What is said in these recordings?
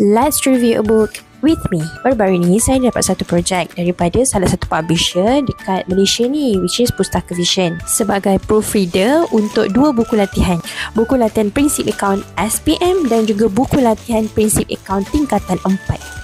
Let's review a book with me. Baru-baru ni saya dapat satu projek daripada salah satu publisher dekat Malaysia ni, which is Pustaka Vision, sebagai proofreader untuk dua buku latihan. Buku latihan prinsip akaun SPM dan juga buku latihan prinsip akaun tingkatan 4.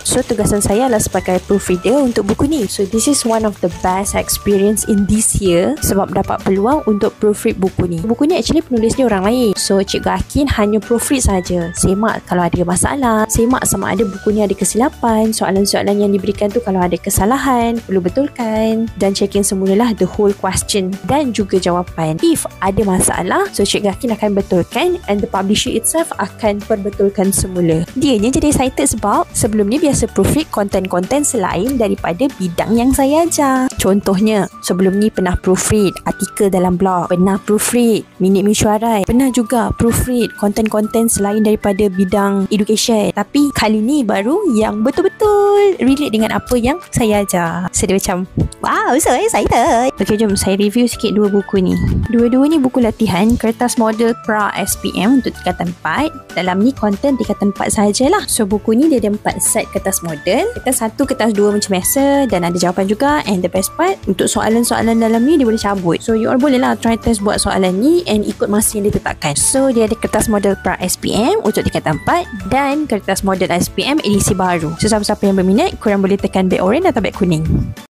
So tugasan saya adalah sebagai proofreader untuk buku ni. So this is one of the best experience in this year sebab dapat peluang untuk proofread buku ni. Buku ni actually penulis ni orang lain. So Cikgu Akin hanya proofread saja. Semak kalau ada masalah, semak sama ada buku ni ada kesilapan, soalan-soalan yang diberikan tu kalau ada kesalahan perlu betulkan, dan checking semulalah the whole question dan juga jawapan. If ada masalah, so Cikgu Akin akan betulkan and the publisher itself akan perbetulkan semula. Dianya jadi excited sebab sebelum ni biasa proofread konten-konten selain daripada bidang yang saya ajar. Contohnya, sebelum ni pernah proofread artikel dalam blog, pernah proofread minit mesyuarat, pernah juga proofread konten-konten selain daripada bidang education. Tapi kali ni baru yang betul-betul relate dengan apa yang saya ajar. So dia macam, wow, so excited. Okay, jom saya review sikit dua buku ni. Dua-dua ni buku latihan kertas model pra SPM untuk tingkatan 4. Dalam ni konten tingkatan 4 sahajalah. So buku ni dia ada 4 set kertas model. Kertas 1, kertas 2 macam biasa, dan ada jawapan juga. And the best part, untuk soalan-soalan dalam ni dia boleh cabut. So you all boleh lah try test buat soalan ni and ikut masa yang ditetapkan. So dia ada kertas model pra SPM untuk tingkatan 4 dan kertas model SPM edisi baru. So siapa-siapa yang berminat, korang boleh tekan beg oren atau beg kuning.